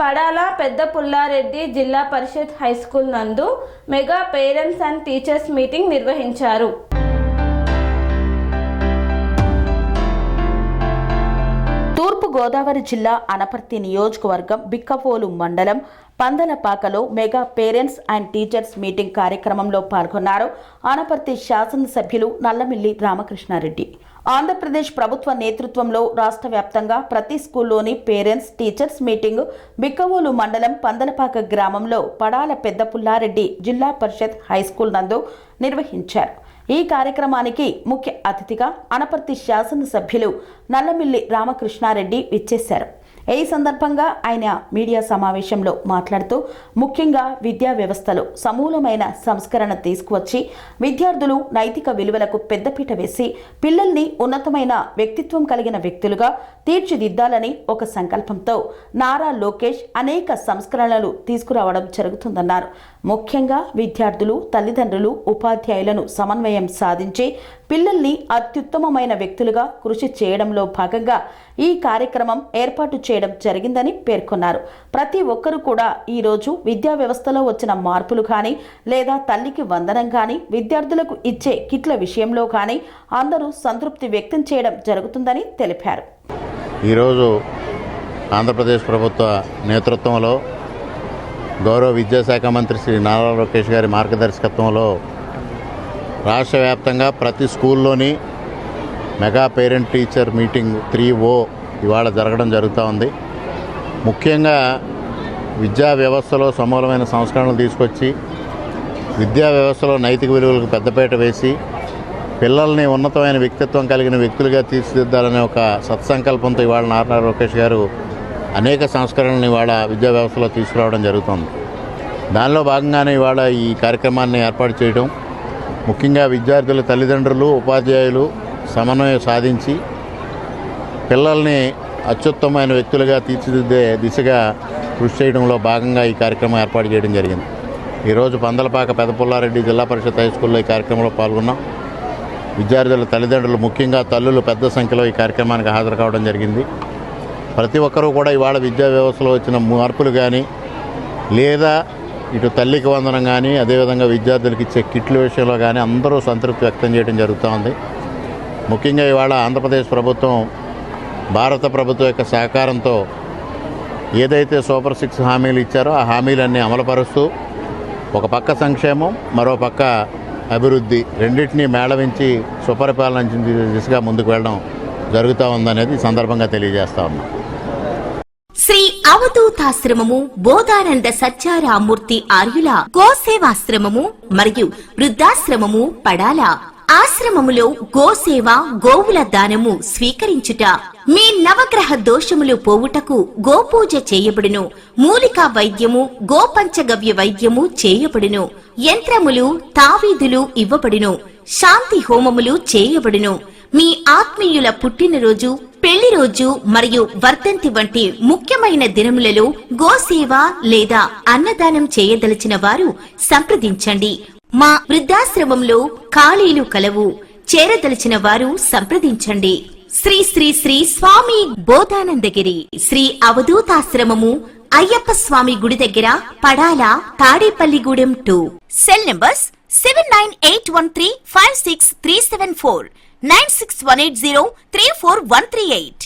Padala Pedda Pullareddy Zilla Parishad high school నందు mega parents and teachers meeting నిర్వహించారు. తూర్పు గోదావరి జిల్లా అనపర్తి నియోజకవర్గం బిక్కవోలు మండలం పందలపాకలో mega parents and teachers meeting కార్యక్రమంలో పాల్గొన్నారు అనపర్తి శాసనసభ్యులు నల్లమిల్లి రామకృష్ణారెడ్డి. ఆంధ్రప్రదేశ్ ప్రభుత్వ నేతృత్వంలో రాష్ట్ర వ్యాప్తంగా ప్రతి స్కూల్లోని పేరెంట్స్ టీచర్స్ మీటింగ్ బిక్కవోలు మండలం పందలపాక గ్రామంలో పడాల పెద్ద పుల్లారెడ్డి జిల్లా పరిషత్ హైస్కూల్ నందు నిర్వహించారు. ఈ కార్యక్రమానికి ముఖ్య అతిథిగా అనపర్తి శాసనసభ్యులు నల్లమిల్లి రామకృష్ణారెడ్డి విచ్చేశారు. ఈ సందర్భంగా ఆయన మీడియా సమావేశంలో మాట్లాడుతూ ముఖ్యంగా విద్యా వ్యవస్థలో సమూలమైన సంస్కరణ తీసుకువచ్చి విద్యార్థులు నైతిక విలువలకు పెద్దపీట వేసి పిల్లల్ని ఉన్నతమైన వ్యక్తిత్వం కలిగిన వ్యక్తులుగా తీర్చిదిద్దాలని ఒక సంకల్పంతో నారా లోకేష్ అనేక సంస్కరణలు తీసుకురావడం జరుగుతుందన్నారు. ముఖ్యంగా విద్యార్థులు, తల్లిదండ్రులు, ఉపాధ్యాయులను సమన్వయం సాధించి పిల్లల్ని అత్యుత్తమమైన వ్యక్తులుగా కృషి చేయడంలో భాగంగా ఈ కార్యక్రమం ఏర్పాటు చేయడం జరిగిందని పేర్కొన్నారు. ప్రతి ఒక్కరూ కూడా ఈరోజు విద్యా వ్యవస్థలో వచ్చిన మార్పులు కానీ లేదా తల్లికి వందనం కానీ విద్యార్థులకు ఇచ్చే కిట్ల విషయంలో కానీ అందరూ సంతృప్తి వ్యక్తం చేయడం జరుగుతుందని తెలిపారు. ఈరోజు ఆంధ్రప్రదేశ్ ప్రభుత్వ నేతృత్వంలో గౌరవ విద్యాశాఖ మంత్రి శ్రీ నారా లోకేష్ గారి మార్గదర్శకత్వంలో రాష్ట్ర వ్యాప్తంగా ప్రతి స్కూల్లోని mega parent teacher meeting 3O ఇవాళ జరగడం జరుగుతూ ఉంది. ముఖ్యంగా విద్యా వ్యవస్థలో సమూలమైన సంస్కరణలు తీసుకొచ్చి విద్యా వ్యవస్థలో నైతిక విలువలకు పెద్దపీట వేసి పిల్లల్ని ఉన్నతమైన వ్యక్తిత్వం కలిగిన వ్యక్తులుగా తీర్చిదిద్దాలనే ఒక సత్సంకల్పంతో ఇవాళ నారా లోకేష్ గారు అనేక సంస్కరణలను ఇవాళ విద్యా వ్యవస్థలో తీసుకురావడం జరుగుతుంది. దానిలో భాగంగానే ఇవాళ ఈ కార్యక్రమాన్ని ఏర్పాటు చేయడం, ముఖ్యంగా విద్యార్థుల తల్లిదండ్రులు, ఉపాధ్యాయులు సమన్వయం సాధించి పిల్లల్ని అత్యుత్తమమైన వ్యక్తులుగా తీర్చిదిద్దే దిశగా కృషి చేయడంలో భాగంగా ఈ కార్యక్రమం ఏర్పాటు చేయడం జరిగింది. ఈరోజు పందలపాక పెద్ద పుల్లారెడ్డి జిల్లా పరిషత్ హైస్కూల్లో ఈ కార్యక్రమంలో పాల్గొన్నాం. విద్యార్థుల తల్లిదండ్రులు, ముఖ్యంగా తల్లులు పెద్ద సంఖ్యలో ఈ కార్యక్రమానికి హాజరు కావడం జరిగింది. ప్రతి ఒక్కరూ కూడా ఇవాళ విద్యా వ్యవస్థలో వచ్చిన మార్పులు కానీ లేదా ఇటు తల్లికి వందనం కానీ అదేవిధంగా విద్యార్థులకు ఇచ్చే కిట్ల విషయంలో కానీ అందరూ సంతృప్తి వ్యక్తం చేయడం జరుగుతూ ఉంది. ముఖ్యంగా ఇవాళ ఆంధ్రప్రదేశ్ ప్రభుత్వం భారత ప్రభుత్వం యొక్క సహకారంతో ఏదైతే సూపర్ 6 హామీలు ఇచ్చారో ఆ హామీలన్నీ అమలుపరుస్తూ ఒక పక్క సంక్షేమం, మరో పక్క అభివృద్ధి రెండింటినీ మేళవించి సుపరిపాలన దిశగా ముందుకు వెళ్ళడం జరుగుతూ ఉందనేది ఈ సందర్భంగా తెలియజేస్తా ఉన్నాం. శ్రీ అవధూతాశ్రమము బోధానంద సత్యారామూర్తి ఆర్యుల గోసేవాశ్రమము మరియు వృద్ధాశ్రమము పడాల ఆశ్రమములో గోసేవ, గోవుల దానము స్వీకరించుట, మీ నవగ్రహ దోషములు పోవుటకు గోపూజ చేయబడును, మూలికా వైద్యము, గోపంచగవ్య వైద్యము చేయబడును, యంత్రములు, తావీదులు ఇవ్వబడును, శాంతి హోమములు చేయబడును. మీ ఆత్మీయుల పుట్టినరోజు, పెళ్లి రోజు మరియు వర్ధంతి వంటి ముఖ్యమైన దినములలో గోసేవ లేదా అన్నదానం చేయదలిచిన వారు సంప్రదించండి. మా వృద్ధాశ్రమంలో ఖాళీలు కలవు. చేరదలిచిన వారు సంప్రదించండి. శ్రీ శ్రీ శ్రీ స్వామి బోధానందగిరి శ్రీ అవధూతాశ్రమము, అయ్యప్ప స్వామి గుడి దగ్గర, పడాల, తాడేపల్లిగూడెం 2. Cell numbers 7981356374, 96180341138.